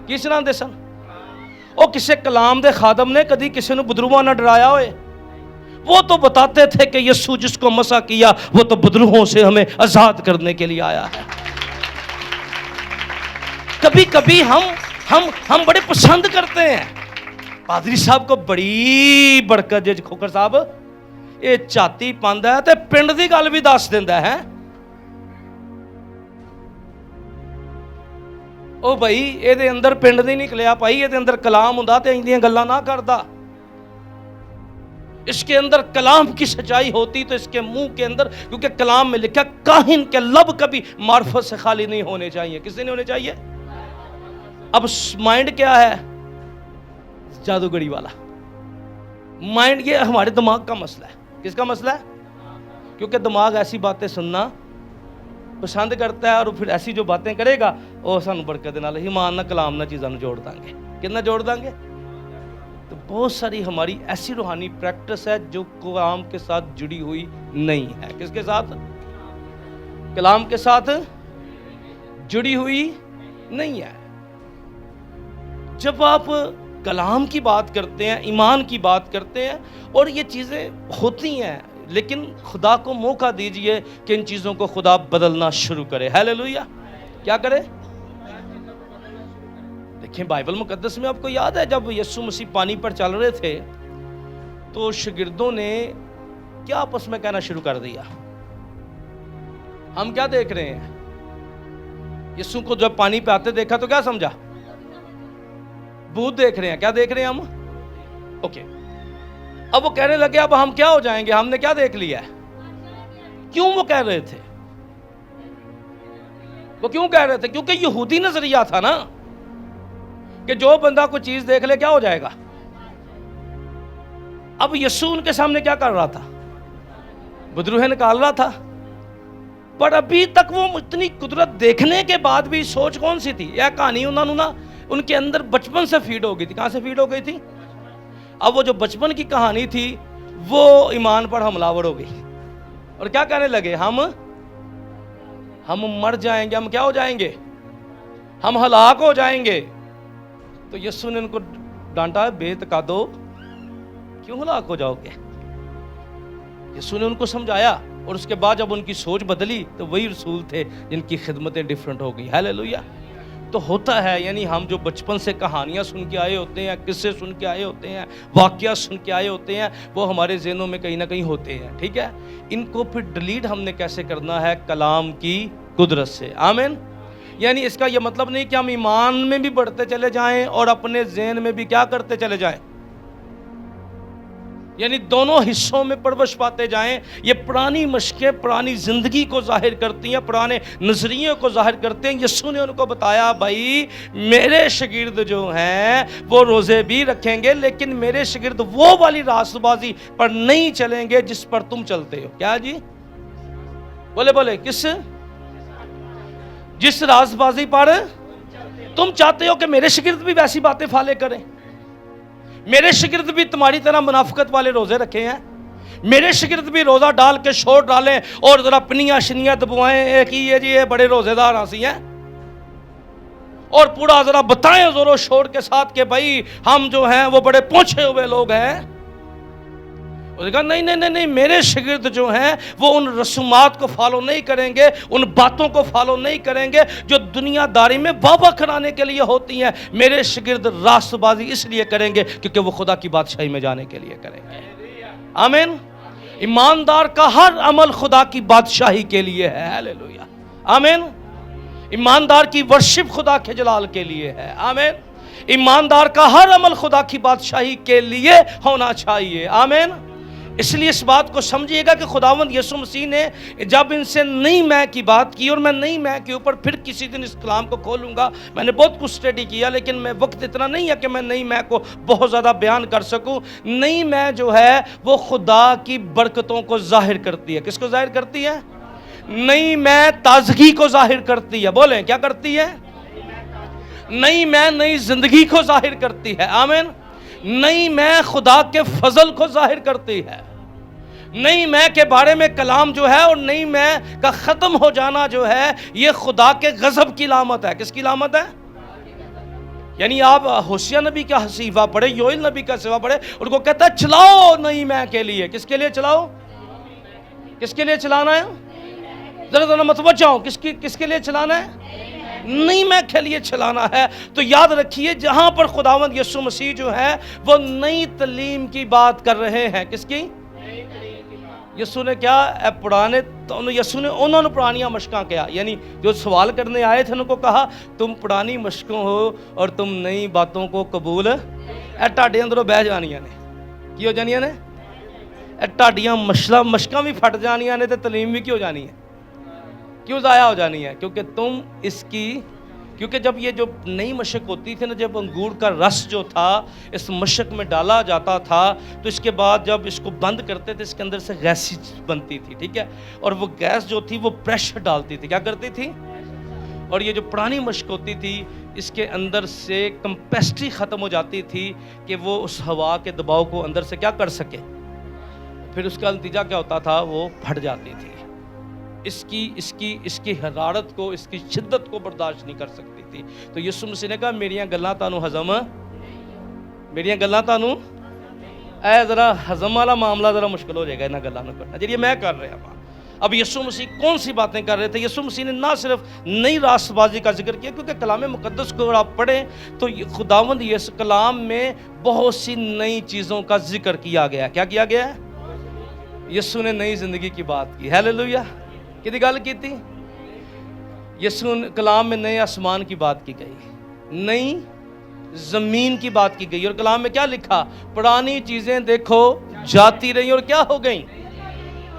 کی سناندے سن؟ او کسے کلام دے خادم نے کدی کسے نوں بدروہاں نہ ڈرایا ہوئے؟ وہ تو بتاتے تھے کہ یسوع جس کو مسح کیا وہ تو بدروہوں سے ہمیں آزاد کرنے کے لیے آیا ہے۔ کبھی کبھی ہم بڑے پسند کرتے ہیں پادری صاحب کو، بڑی برکت جے کھوکر صاحب یہ چاتی پاندا ہے تے پنڈ دی گل بھی دس دیندا ہے۔ او بھائی اے دے اندر پنڈ دی نکلیا پائی، اے دے اندر کلام ہوندا تے ایندیاں گلاں نہ کردا۔ اس کے اندر کلام کی سچائی ہوتی تو اس کے منہ کے اندر، کیونکہ کلام میں لکھا کاہن کے لب کبھی معرفت سے خالی نہیں ہونے چاہیے۔ کس سے نہیں ہونے چاہیے؟ اب مائنڈ کیا ہے؟ جادوگری والا مائنڈ، یہ ہمارے دماغ کا مسئلہ ہے۔ کس کا مسئلہ ہے؟ کیونکہ دماغ ایسی باتیں سننا پسند کرتا ہے، اور پھر ایسی جو باتیں کرے گا وہ سانو برکت نال ایمان نہ کلام نہ چیزاں جوڑ دیں گے۔ کتنا جوڑ دیں گے؟ تو بہت ساری ہماری ایسی روحانی پریکٹس ہے جو کلام کے ساتھ جڑی ہوئی نہیں ہے۔ کس کے ساتھ؟ کلام کے ساتھ جڑی ہوئی نہیں ہے۔ جب آپ کلام کی بات کرتے ہیں، ایمان کی بات کرتے ہیں، اور یہ چیزیں ہوتی ہیں، لیکن خدا کو موقع دیجئے کہ ان چیزوں کو خدا بدلنا شروع کرے۔ ہیلیلویا! کیا کرے؟ دیکھیں بائبل مقدس میں آپ کو یاد ہے جب یسوع مسیح پانی پر چل رہے تھے تو شاگردوں نے کیا آپس میں کہنا شروع کر دیا؟ ہم کیا دیکھ رہے ہیں؟ یسوع کو جب پانی پہ آتے دیکھا تو کیا سمجھا؟ بھوت دیکھ رہے ہیں۔ کیا دیکھ رہے ہیں ہم؟ اوکے، اب وہ کہنے لگے اب ہم کیا ہو جائیں گے، ہم نے کیا دیکھ لیا ہے؟ کیوں وہ کہہ رہے تھے؟ وہ کیوں کہہ رہے تھے؟ کیونکہ یہودی نظریہ تھا نا کہ جو بندہ کوئی چیز دیکھ لے کیا ہو جائے گا۔ اب یسوع ان کے سامنے کیا کر رہا تھا؟ بدروہیں نکال رہا تھا، پر ابھی تک وہ اتنی قدرت دیکھنے کے بعد بھی سوچ کون سی تھی؟ یہ کہانی انہوں نے نا ان کے اندر بچپن سے فیڈ ہو گئی تھی۔ کہاں سے فیڈ ہو گئی تھی؟ اب وہ جو بچپن کی کہانی تھی وہ ایمان پر حملہ ہو گئی، اور کیا کہنے لگے؟ ہم مر جائیں گے، ہم کیا ہو جائیں گے؟ ہم ہلاک ہو جائیں گے۔ تو یسوع نے ان کو ڈانٹا، بے تقادو کیوں ہلاک ہو جاؤ گے؟ یسوع نے ان کو سمجھایا، اور اس کے بعد جب ان کی سوچ بدلی تو وہی رسول تھے جن کی خدمتیں ڈیفرنٹ ہو گئی۔ ہیلیلویا! تو ہوتا ہے، یعنی ہم جو بچپن سے کہانیاں سن کے آئے ہوتے ہیں، قصے سن کے آئے ہوتے ہیں، واقعہ سن کے آئے ہوتے ہیں، وہ ہمارے ذہنوں میں کہیں نہ کہیں ہوتے ہیں، ٹھیک ہے؟ ان کو پھر ڈیلیٹ ہم نے کیسے کرنا ہے؟ کلام کی قدرت سے، آمین۔ یعنی اس کا یہ مطلب نہیں کہ ہم ایمان میں بھی بڑھتے چلے جائیں اور اپنے ذہن میں بھی کیا کرتے چلے جائیں، یعنی دونوں حصوں میں پرورش پاتے جائیں۔ یہ پرانی مشقیں پرانی زندگی کو ظاہر کرتی ہیں، پرانے نظریوں کو ظاہر کرتے ہیں۔ یسوع نے ان کو بتایا، بھائی میرے شاگرد جو ہیں وہ روزے بھی رکھیں گے، لیکن میرے شاگرد وہ والی راست بازی پر نہیں چلیں گے جس پر تم چلتے ہو۔ کیا جی؟ بولے کس؟ جس راست بازی پر تم چاہتے ہو کہ میرے شاگرد بھی ویسی باتیں فالے کریں، میرے شاگرد بھی تمہاری طرح منافقت والے روزے رکھے ہیں، میرے شاگرد بھی روزہ ڈال کے شور ڈالیں اور ذرا پنیاں شنیاں دبوائیں ایک ہی ہے جی یہ بڑے روزے دار ہنسی ہیں، اور پورا ذرا بتائیں زور و شور کے ساتھ کہ بھائی ہم جو ہیں وہ بڑے پہنچے ہوئے لوگ ہیں۔ اس نے کہا نہیں، میرے شاگرد جو ہیں وہ ان رسومات کو فالو نہیں کریں گے، ان باتوں کو فالو نہیں کریں گے جو دنیا داری میں واہ کرانے کے لیے ہوتی ہیں۔ میرے شاگرد راست بازی اس لیے کریں گے کیونکہ وہ خدا کی بادشاہی میں جانے کے لیے کریں گے۔ آمین۔ ایماندار کا ہر عمل خدا کی بادشاہی کے لیے ہے، ہاللیلویا، آمین۔ ایماندار کی ورشپ خدا کے جلال کے لیے ہے، آمین۔ ایماندار کا ہر عمل خدا کی بادشاہی کے لیے ہونا چاہیے، آمین۔ اس لیے اس بات کو سمجھیے گا کہ خداوند یسوع مسیح نے جب ان سے نئی میں کی بات کی، اور میں نئی میں کے اوپر پھر کسی دن اس کلام کو کھولوں گا، میں نے بہت کچھ اسٹڈی کیا لیکن میں وقت اتنا نہیں ہے کہ میں نئی میں کو بہت زیادہ بیان کر سکوں۔ نئی میں جو ہے وہ خدا کی برکتوں کو ظاہر کرتی ہے۔ کس کو ظاہر کرتی ہے؟ نئی میں تازگی کو ظاہر کرتی ہے۔ بولیں کیا کرتی ہے؟ نئی میں نئی زندگی کو ظاہر کرتی ہے، آمین۔ نئی میں خدا کے فضل کو ظاہر کرتی ہے۔ نئی میں کے بارے میں کلام جو ہے، اور نئی میں کا ختم ہو جانا جو ہے یہ خدا کے غضب کی علامت ہے۔ کس کی علامت ہے؟ یعنی آپ ہوشیہ نبی کا صحیفہ پڑھے، یوئیل نبی کا صحیفہ پڑھے، ان کو کہتا ہے چلاؤ نئی میں کے لیے۔ کس کے لیے چلاؤ؟ کس کے لیے چلانا ہے؟ ذرا متوجہ ہو، کس کے لیے چلانا ہے؟ نئی میں کے لیے چلانا ہے۔ تو یاد رکھیے جہاں پر خداوند یسوع مسیح جو ہے وہ نئی تعلیم کی بات کر رہے ہیں۔ کس کی؟ یسوع نے کیا یسوع نے انہوں نے پرانیاں مشقاں کیا، یعنی جو سوال کرنے آئے تھے ان کو کہا تم پرانی مشقوں ہو اور تم نئی باتوں کو قبول ٹاڈے اندروں بہ جانیاں نے۔ کی ہو جانیاں نے؟ ٹاڈیاں مشقاں بھی پھٹ جانیاں نے، تے تعلیم بھی کی ہو جانی ہے؟ کیوں ضائع ہو جانی ہے؟ کیونکہ جب یہ جو نئی مشق ہوتی تھی نا، جب انگور کا رس جو تھا اس مشق میں ڈالا جاتا تھا تو اس کے بعد جب اس کو بند کرتے تھے اس کے اندر سے گیس بنتی تھی، ٹھیک ہے؟ اور وہ گیس جو تھی وہ پریشر ڈالتی تھی، کیا کرتی تھی؟ اور یہ جو پرانی مشق ہوتی تھی اس کے اندر سے کمپیسٹی ختم ہو جاتی تھی کہ وہ اس ہوا کے دباؤ کو اندر سے کیا کر سکے، پھر اس کا نتیجہ کیا ہوتا تھا؟ وہ پھٹ جاتی تھی۔ اس کی حرارت کو، اس کی شدت کو برداشت نہیں کر سکتی تھی۔ تو یسوع مسیح نے کہا میریاں گلاں تانوں ہضم، میریاں گلاں تانوں ذرا ہضم والا معاملہ ذرا مشکل ہو جائے گا انہاں گلاں نوں کرنا جی میں کر رہا ہوں۔ اب یسوع مسیح کون سی باتیں کر رہے تھے؟ یسوع مسیح نے نہ صرف نئی راست بازی کا ذکر کیا، کیونکہ کلام مقدس کو اگر آپ پڑھیں تو خداوند اس کلام میں بہت سی نئی چیزوں کا ذکر کیا گیا۔ کیا کیا گیا ہے؟ یسوع نے نئی زندگی کی بات کی، ہاللیلویہ۔ کدی گل کی تھی؟ یسوع کلام میں نئے آسمان کی بات کی گئی، نئی زمین کی بات کی گئی، اور کلام میں کیا لکھا؟ پرانی چیزیں دیکھو جاتی رہی اور کیا ہو گئیں۔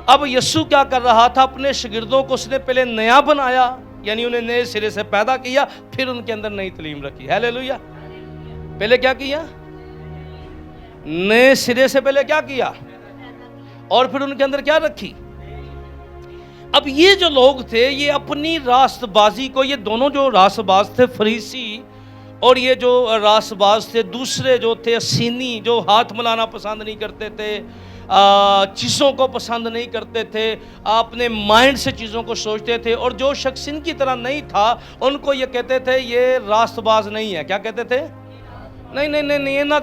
اب یسوع کیا کر رہا تھا؟ اپنے شاگردوں کو اس نے پہلے نیا بنایا، یعنی انہیں نئے سرے سے پیدا کیا، پھر ان کے اندر نئی تعلیم رکھی، ہاللیلویہ۔ پہلے کیا کیا؟ نئے سرے سے پہلے کیا کیا؟ اور پھر ان کے اندر کیا رکھی؟ اب یہ جو لوگ تھے یہ اپنی راست بازی کو، یہ دونوں جو راست باز تھے فریسی اور یہ جو راست باز تھے دوسرے جو تھے اسینی، جو ہاتھ ملانا پسند نہیں کرتے تھے، چیزوں کو پسند نہیں کرتے تھے، اپنے مائنڈ سے چیزوں کو سوچتے تھے، اور جو شخص ان کی طرح نہیں تھا ان کو یہ کہتے تھے یہ راست باز نہیں ہے۔ کیا کہتے تھے؟ نہیں انہاں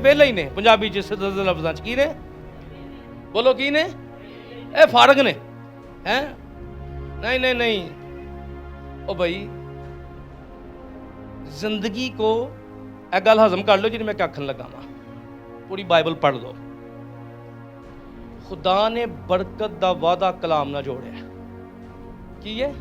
ویلے ہی نے، پنجابی جس لفظاں کی نے بولو کی نے، اے فارغ نے ہیں؟ نہیں او بھائی زندگی کو اے گل ہضم کر لو جی میں آکھن لگا وا، پوری بائبل پڑھ لو. خدا نے برکت دا وعدہ کلام نہ جوڑیا. کی ہے؟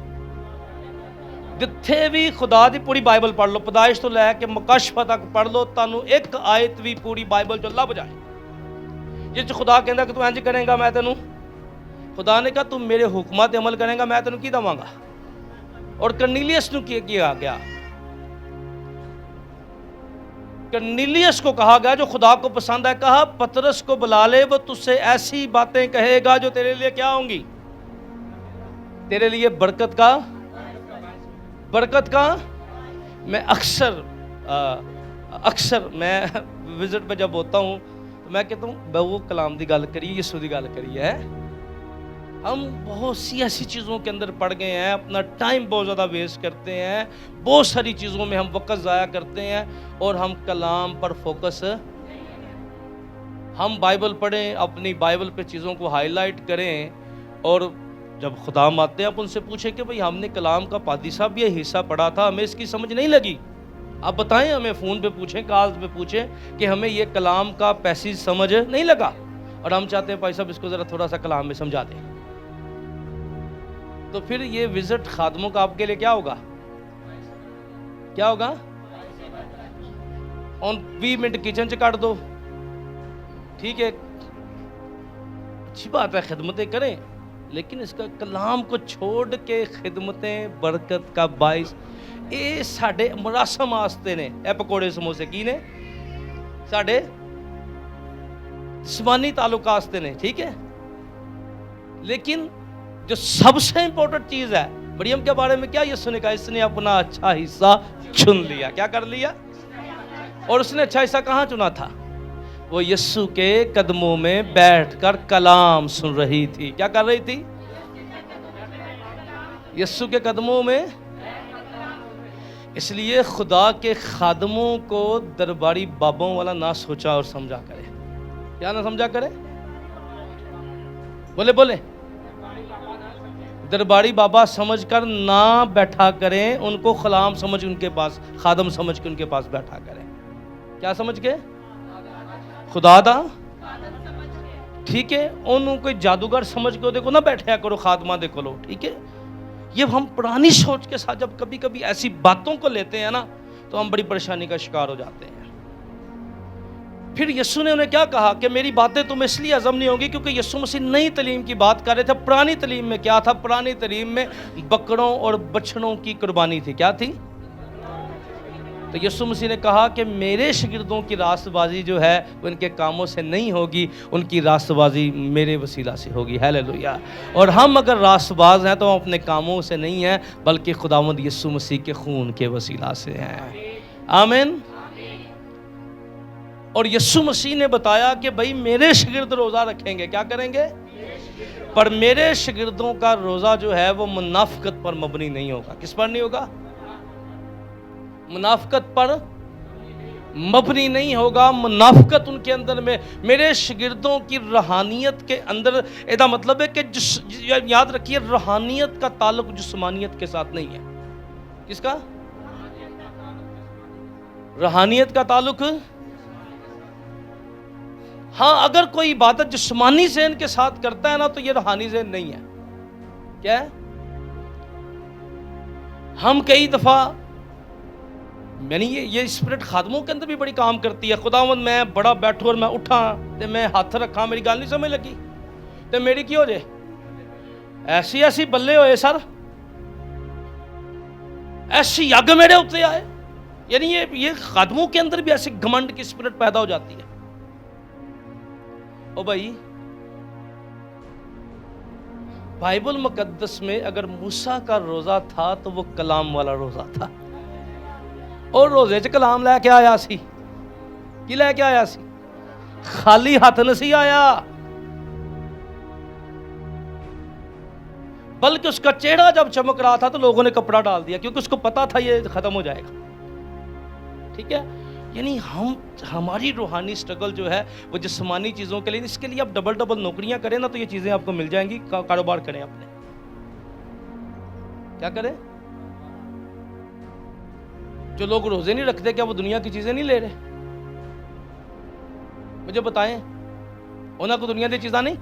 جتھے بھی خدا دی پوری بائبل پڑھ لو، پیدائش تو لے کے مکاشفہ تک پڑھ لو، تانوں ایک آیت بھی پوری بائبل جو لب جائے جس چ خدا کہندا کہ تو انج کرے گا میں تینوں، خدا نے کہا تم میرے حکمات عمل کرے گا میں تینوں کی دواں گا. اور کرنیلیس نو کیا گیا؟ کرنیلیس کو کہا گیا جو خدا کو پسند ہے، کہا پترس کو بلا لے، وہ تجھ سے ایسی باتیں کہے گا جو تیرے لیے کیا ہوں گی؟ تیرے لیے برکت کا. میں اکثر میں وزٹ پہ جب ہوتا ہوں تو میں کہتا ہوں بہو کلام دی گل کریے، یسوع دی گل کریے. ہم بہت سی ایسی چیزوں کے اندر پڑ گئے ہیں، اپنا ٹائم بہت زیادہ ویسٹ کرتے ہیں، بہت ساری چیزوں میں ہم وقت ضائع کرتے ہیں اور ہم کلام پر فوکس. ہم بائبل پڑھیں، اپنی بائبل پہ چیزوں کو ہائی لائٹ کریں، اور جب خدا آتے ہیں آپ ان سے پوچھیں کہ بھئی ہم نے کلام کا پادی صاحب یہ حصہ پڑھا تھا، ہمیں اس کی سمجھ نہیں لگی، آپ بتائیں ہمیں. فون پہ پوچھیں، کالز پہ پوچھیں کہ ہمیں یہ کلام کا پیسیج سمجھ نہیں لگا، اور ہم چاہتے ہیں بھائی صاحب اس کو ذرا تھوڑا سا کلام میں سمجھا دیں. تو پھر یہ وزٹ خادموں کا آپ کے لیے کیا ہوگا؟ کیا ہوگا؟ 20 منٹ کچن چ کٹ دو، ٹھیک ہے، اچھی بات ہے، خدمتیں کریں، لیکن اس کا کلام کو چھوڑ کے خدمتیں برکت کا باعث. اے ساڈے مراسم واسطے نے، اے پکوڑے سموسے کی نے؟ ساڈے جسمانی تعلقات واسطے نے، ٹھیک ہے. لیکن جو سب سے امپورٹنٹ چیز ہے، مریم کے بارے میں کیا یسوع نے کہا؟ اس نے اپنا اچھا حصہ چن لیا. کیا کر لیا؟ اور اس نے اچھا حصہ کہاں چنا تھا؟ وہ یسوع کے قدموں میں بیٹھ کر کلام سن رہی تھی. کیا کر رہی تھی؟ یسوع کے قدموں میں. اس لیے خدا کے خادموں کو درباری بابوں والا نہ سوچا اور سمجھا کرے. کیا نہ سمجھا کرے؟ بولے درباری بابا سمجھ کر نہ بیٹھا کریں، ان کو غلام سمجھ ان کے پاس، خادم سمجھ کے ان کے پاس بیٹھا کریں. کیا سمجھ کے؟ خدا دا، ٹھیک ہے. انہوں کوئی جادوگر سمجھ کے دیکھو نہ بیٹھیا کرو خادمہ دیکھو لو، ٹھیک ہے. یہ ہم پرانی سوچ کے ساتھ جب کبھی کبھی ایسی باتوں کو لیتے ہیں نا تو ہم بڑی پریشانی کا شکار ہو جاتے ہیں. پھر یسوع نے انہیں کیا کہا کہ میری باتیں تمہیں اس لیے ہضم نہیں ہوں گی کیونکہ یسوع مسیح نئی تعلیم کی بات کر رہے تھے. پرانی تعلیم میں کیا تھا؟ پرانی تعلیم میں بکروں اور بچڑوں کی قربانی تھی. کیا تھی؟ تو یسوع مسیح نے کہا کہ میرے شاگردوں کی راست بازی جو ہے وہ ان کے کاموں سے نہیں ہوگی، ان کی راست بازی میرے وسیلہ سے ہوگی. ہیلیلویا. اور ہم اگر راست باز ہیں تو ہم اپنے کاموں سے نہیں ہیں بلکہ خداوند یسوع مسیح کے خون کے وسیلہ سے ہیں. آمین. اور یسوع مسیح نے بتایا کہ بھئی میرے شاگرد روزہ رکھیں گے. کیا کریں گے؟ پر میرے شاگردوں کا روزہ جو ہے وہ منافقت پر مبنی نہیں ہوگا. کس پر نہیں ہوگا؟ منافقت پر مبنی نہیں ہوگا. منافقت ان کے اندر میں، میرے شاگردوں کی روحانیت کے اندر، ایدا مطلب ہے کہ یاد رکھیے روحانیت کا تعلق جسمانیت کے ساتھ نہیں ہے. کس کا؟ روحانیت کا تعلق. ہاں اگر کوئی عبادت جسمانی ذہن کے ساتھ کرتا ہے نا تو یہ روحانی ذہن نہیں ہے. کیا ہے؟ ہم کئی دفعہ، یعنی یہ اسپرٹ خادموں کے اندر بھی بڑی کام کرتی ہے. خداوند میں بڑا بیٹھوں اور میں اٹھا تے میں ہاتھ رکھا، میری گل نہیں سمجھ لگی تے میری کی ہو جائے؟ ایسی بلے ہوئے سر، ایسی یگ میرے اتنے آئے. یعنی یہ خادموں کے اندر بھی ایسی گھمنڈ کی اسپرٹ پیدا ہو جاتی ہے. او بھائی بائبل مقدس میں اگر موسیٰ کا روزہ تھا تو وہ کلام والا روزہ تھا، اور روزے چ کلام لے کے آیا سی. کی لے کے آیا سی؟ خالی ہاتھ نہیں آیا، بلکہ اس کا چہرہ جب چمک رہا تھا تو لوگوں نے کپڑا ڈال دیا کیونکہ اس کو پتا تھا یہ ختم ہو جائے گا. ٹھیک ہے. یعنی ہماری روحانی سٹرگل جو ہے وہ جسمانی چیزوں کے لیے، اس کے لیے آپ ڈبل نوکریاں کریں نا تو یہ چیزیں آپ کو مل جائیں گی. کاروبار کریں اپنے. کیا کریں؟ جو لوگ روزے نہیں رکھتے کیا وہ دنیا کی چیزیں نہیں لے رہے؟ مجھے بتائیں، انہوں کو دنیا دی چیزاں نہیں؟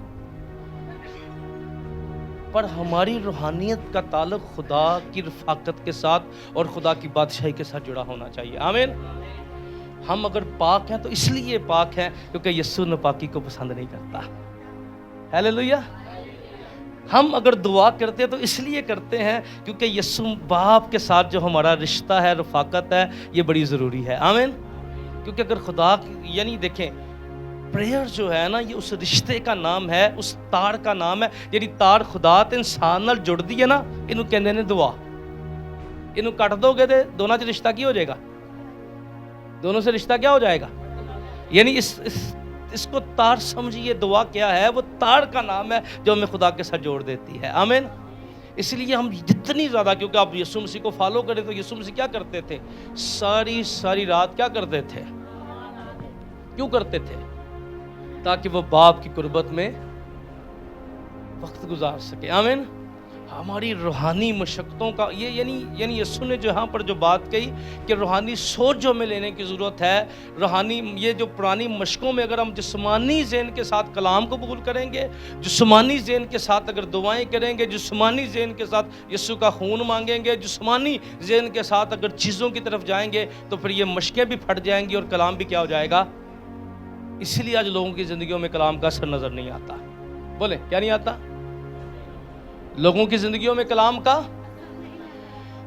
پر ہماری روحانیت کا تعلق خدا کی رفاقت کے ساتھ اور خدا کی بادشاہی کے ساتھ جڑا ہونا چاہیے. آمین. ہم اگر پاک ہیں تو اس لیے پاک ہیں کیونکہ یسوع ناپاکی کو پسند نہیں کرتا. ہیلیلویا. ہم اگر دعا کرتے ہیں تو اس لیے کرتے ہیں کیونکہ یسوع باپ کے ساتھ جو ہمارا رشتہ ہے، رفاقت ہے، یہ بڑی ضروری ہے. آمین. کیونکہ اگر خدا یعنی دیکھیں پریئر جو ہے نا، یہ اس رشتے کا نام ہے، اس تار کا نام ہے. یعنی تار خدا تے انسان نال جڑ دی ہے نا، اینو کہندے نے دعا. اینو کٹ دو گے تے دونوں سے رشتہ کی ہو جائے گا؟ دونوں سے رشتہ کیا ہو جائے گا؟ یعنی اس کو تار سمجھیے. دعا کیا ہے؟ وہ تار کا نام ہے جو ہمیں خدا کے ساتھ جوڑ دیتی ہے. آمین. اس لیے ہم جتنی زیادہ، کیونکہ آپ یسوع مسیح کو فالو کریں تو یسوع مسیح کیا کرتے تھے؟ ساری رات کیا کرتے تھے؟ کیوں کرتے تھے؟ تاکہ وہ باپ کی قربت میں وقت گزار سکے. آمین. ہماری روحانی مشقتوں کا یہ یعنی یسوع نے جہاں پر جو بات کہی کہ روحانی سوچ جو ہمیں لینے کی ضرورت ہے، روحانی یہ جو پرانی مشقوں میں اگر ہم جسمانی ذہن کے ساتھ کلام کو قبول کریں گے، جسمانی ذہن کے ساتھ اگر دعائیں کریں گے، جسمانی ذہن کے ساتھ یسوع کا خون مانگیں گے، جسمانی ذہن کے ساتھ اگر چیزوں کی طرف جائیں گے تو پھر یہ مشقیں بھی پھٹ جائیں گی اور کلام بھی کیا ہو جائے گا. اس لیے آج لوگوں کی زندگیوں میں کلام کا اثر نظر نہیں آتا. بولے کیا نہیں آتا؟ لوگوں کی زندگیوں میں کلام کا.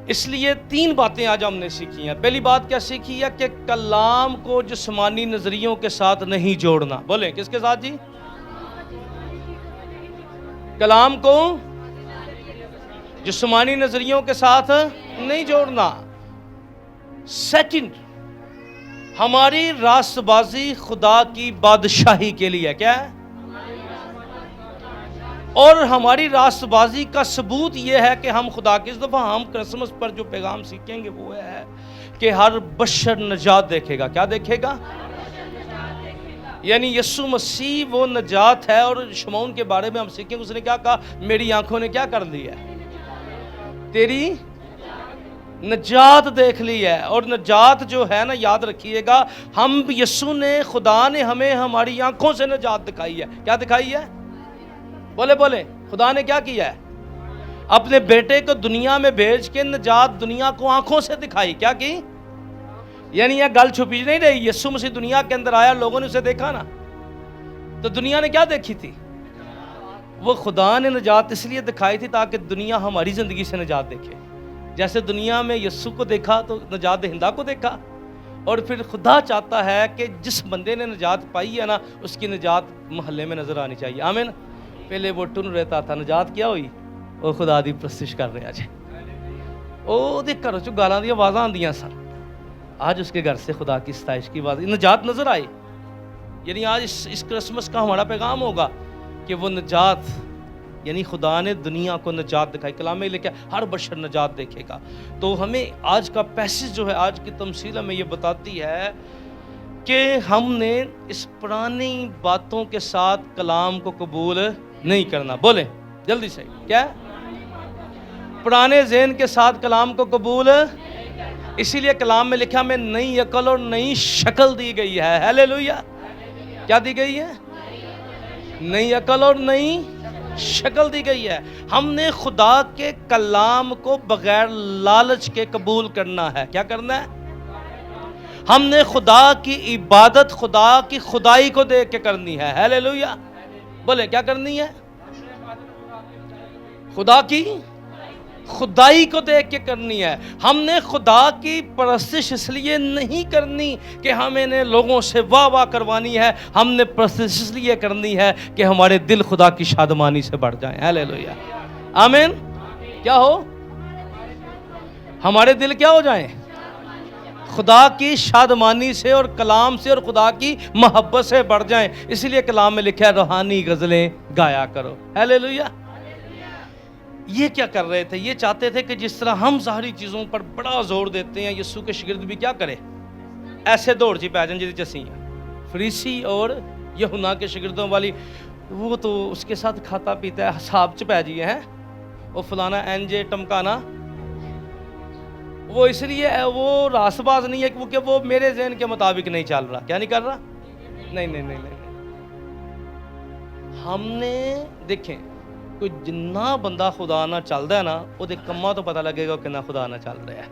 اس لیے 3 باتیں آج ہم نے سیکھی ہیں. پہلی بات کیا سیکھی ہے؟ کہ کلام کو جسمانی نظریوں کے ساتھ نہیں جوڑنا. بولیں کس کے ساتھ جی؟ کلام کو جسمانی نظریوں کے ساتھ نہیں جوڑنا. سیکنڈ، ہماری راست بازی خدا کی بادشاہی کے لیے کیا ہے؟ اور ہماری راست بازی کا ثبوت یہ ہے کہ ہم خدا کی، اس دفعہ ہم کرسمس پر جو پیغام سیکھیں گے وہ ہے کہ ہر بشر نجات دیکھے گا. کیا دیکھے گا؟ یعنی یسوع مسیح وہ نجات ہے. اور شمعون کے بارے میں ہم سیکھیں گے، اس نے کیا کہا؟ میری آنکھوں نے کیا کر لی ہے؟ تیری نجات دیکھ لی ہے. اور نجات جو ہے نا، یاد رکھیے گا، ہم یسوع نے، خدا نے ہمیں ہماری آنکھوں سے نجات دکھائی ہے. کیا دکھائی ہے؟ بولے خدا نے کیا کیا ہے؟ اپنے بیٹے کو دنیا میں بھیج کے نجات دنیا کو آنکھوں سے دکھائی. کیا کی؟ یعنی یہ گل چھپی نہیں رہی. یسوع مسیح دنیا کے اندر آیا، لوگوں نے اسے دیکھا نا، تو دنیا نے کیا دیکھی تھی؟ وہ خدا نے نجات اس لیے دکھائی تھی تاکہ دنیا ہماری زندگی سے نجات دیکھے. جیسے دنیا میں یسوع کو دیکھا تو نجات دہندہ کو دیکھا. اور پھر خدا چاہتا ہے کہ جس بندے نے نجات پائی ہے نا، اس کی نجات محلے میں نظر آنی چاہیے. آمین. پہلے وہ ٹن رہتا تھا، نجات کیا ہوئی؟ وہ خدا دی پرستش کر رہے. آج وہ دے گھر چ گالاں دی آوازاں آندیاں سن، آج اس کے گھر سے خدا کی ستائش کی آواز، نجات نظر آئی. یعنی آج اس کرسمس کا ہمارا پیغام ہوگا کہ وہ نجات، یعنی خدا نے دنیا کو نجات دکھائی. کلام میں لکھا ہر بشر نجات دیکھے گا. تو ہمیں آج کا پیسج جو ہے، آج کی تمثیل ہمیں یہ بتاتی ہے کہ ہم نے اس پرانی باتوں کے ساتھ کلام کو قبول نہیں کرنا. بولیں جلدی سے، کیا؟ پرانے ذہن کے ساتھ کلام کو قبول. اسی لیے کلام میں لکھا میں نئی عقل اور نئی شکل دی گئی ہے. ہیلیلویا. کیا دی گئی ہے؟ نئی عقل اور نئی شکل دی گئی ہے. ہم نے خدا کے کلام کو بغیر لالچ کے قبول کرنا ہے. کیا کرنا ہے؟ ہم نے خدا کی عبادت خدا کی خدائی کو دیکھ کے کرنی ہے. ہیلیلویا. بولے کیا کرنی ہے؟ خدا کی خدائی کو دیکھ کے کرنی ہے. ہم نے خدا کی پرستش اس لیے نہیں کرنی کہ ہمیں نے لوگوں سے واہ واہ کروانی ہے. ہم نے پرستش اس لیے کرنی ہے کہ ہمارے دل خدا کی شادمانی سے بڑھ جائیں. ہیلیلویا. آمین. کیا ہو؟ ہمارے دل کیا ہو جائیں؟ خدا کی شادمانی سے اور کلام سے اور خدا کی محبت سے بڑھ جائیں. اسی لیے کلام میں لکھا ہے روحانی غزلیں گایا کرو. ہیلیلویا. یہ کیا کر رہے تھے؟ یہ چاہتے تھے کہ جس طرح ہم ظاہری چیزوں پر بڑا زور دیتے ہیں، یسوع کے شاگرد بھی کیا کرے؟ ایسے دوڑ چی پہ جائیں جی چسی ہیں. فریسی اور یوحنا کے شاگردوں والی، وہ تو اس کے ساتھ کھاتا پیتا ہے، حساب چ پہ جی ہیں، وہ فلانا این جے ٹمکانا. وہ اس لیے وہ راست باز نہیں ہے کیونکہ وہ میرے ذہن کے مطابق نہیں چل رہا. کیا نہیں کر رہا؟ نہیں. ہم نے دیکھیں کوئی جنہ بندہ خدا نہ چلتا ہے نا وہ کما تو پتہ لگے گا کہ خدا نہ چل رہا ہے.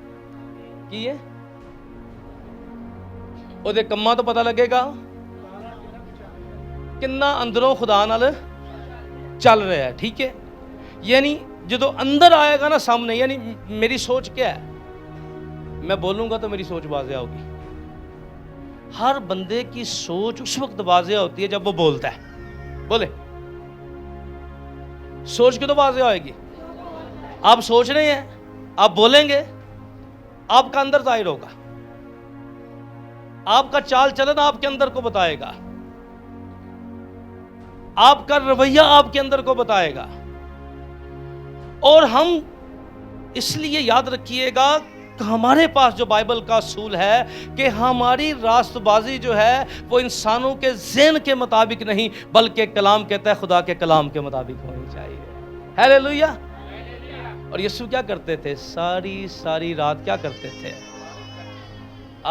کی ہے وہ کما تو پتہ لگے گا کنا اندروں خدا نال چل رہا ہے. ٹھیک ہے، یعنی جدو اندر آئے گا نا سامنے، یعنی میری سوچ کیا ہے، میں بولوں گا تو میری سوچ واضح ہوگی. ہر بندے کی سوچ اس وقت واضح ہوتی ہے جب وہ بولتا ہے. بولے سوچ کے تو واضح ہوئے گی. آپ سوچ رہے ہیں، آپ بولیں گے، آپ کا اندر ظاہر ہوگا، آپ کا چال چلن آپ کے اندر کو بتائے گا، آپ کا رویہ آپ کے اندر کو بتائے گا. اور ہم اس لیے یاد رکھیے گا کہ ہمارے پاس جو بائبل کا اصول ہے کہ ہماری راست بازی جو ہے وہ انسانوں کے ذہن کے مطابق نہیں بلکہ کلام کہتا ہے خدا کے کلام کے مطابق ہونی چاہیے. ہیلیلویا. اور یسوع کیا کرتے تھے؟ ساری رات کیا کرتے تھے؟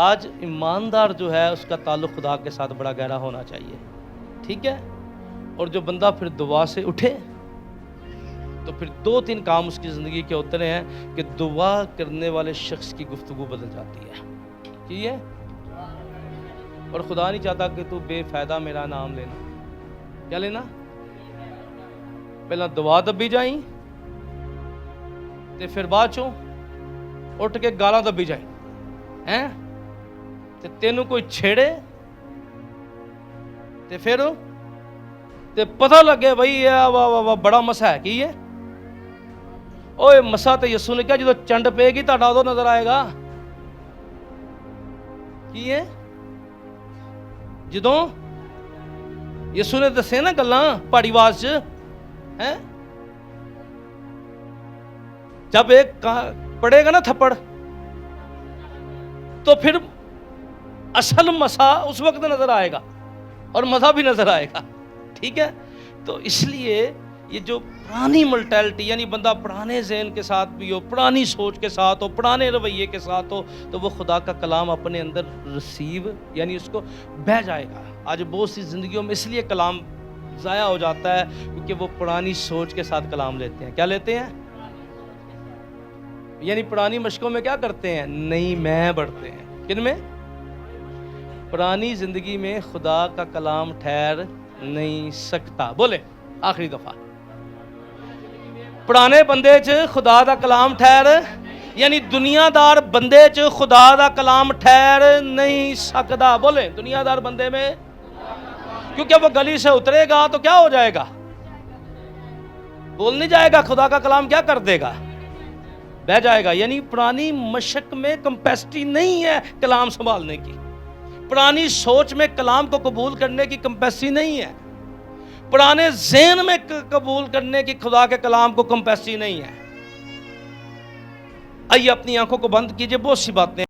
آج ایماندار جو ہے اس کا تعلق خدا کے ساتھ بڑا گہرا ہونا چاہیے. ٹھیک ہے. اور جو بندہ پھر دعا سے اٹھے تو پھر 2-3 کام اس کی زندگی کے اتنے ہیں کہ دعا کرنے والے شخص کی گفتگو بدل جاتی ہے. کی ہے؟ اور خدا نہیں چاہتا کہ تو بے فائدہ میرا نام لینا. کیا لینا؟ پہلا دعا دبی جائیں تے پھر بعد چوں اٹھ کے گالاں دبی جائیں ہیں تے تینوں کوئی چھیڑے تے پھر تے پتہ لگے بھائی واہ بڑا مسا ہے. کی ہے؟ اوے مسا تے یسوع نے کہا جدو چنڈ پے گی تہاڈا ادو نظر آئے گا. کی ہے؟ جدو یسوع نے دسے نا گلاں پہاڑی آواز ہیں، جب ایک پڑے گا نا تھپڑ تو پھر اصل مسا اس وقت نظر آئے گا اور مزہ بھی نظر آئے گا. ٹھیک ہے. تو اس لیے یہ جو پرانی ملٹیلٹی یعنی بندہ پرانے ذہن کے ساتھ بھی ہو، پرانی سوچ کے ساتھ ہو، پرانے رویے کے ساتھ ہو تو وہ خدا کا کلام اپنے اندر ریسیو یعنی اس کو بہہ جائے گا. آج بہت سی زندگیوں میں اس لیے کلام ضائع ہو جاتا ہے کیونکہ وہ پرانی سوچ کے ساتھ کلام لیتے ہیں. کیا لیتے ہیں؟ یعنی پرانی مشقوں میں کیا کرتے ہیں؟ نئی میں بڑھتے ہیں. کن میں؟ پرانی زندگی میں خدا کا کلام ٹھہر نہیں سکتا. بولے آخری دفعہ پرانے بندے چ خدا دا کلام ٹھہر یعنی دنیا دار بندے چ خدا دا کلام ٹھہر نہیں سکتا. بولے دنیا دار بندے میں، کیونکہ وہ گلی سے اترے گا تو کیا ہو جائے گا؟ بول نہیں جائے گا. خدا کا کلام کیا کر دے گا؟ بہ جائے گا. یعنی پرانی مشق میں کمپیسٹی نہیں ہے کلام سنبھالنے کی. پرانی سوچ میں کلام کو قبول کرنے کی کمپیسٹی نہیں ہے. پرانے ذہن میں قبول کرنے کی خدا کے کلام کو کمپیسٹی نہیں ہے. آئیے اپنی آنکھوں کو بند کیجئے. بہت سی باتیں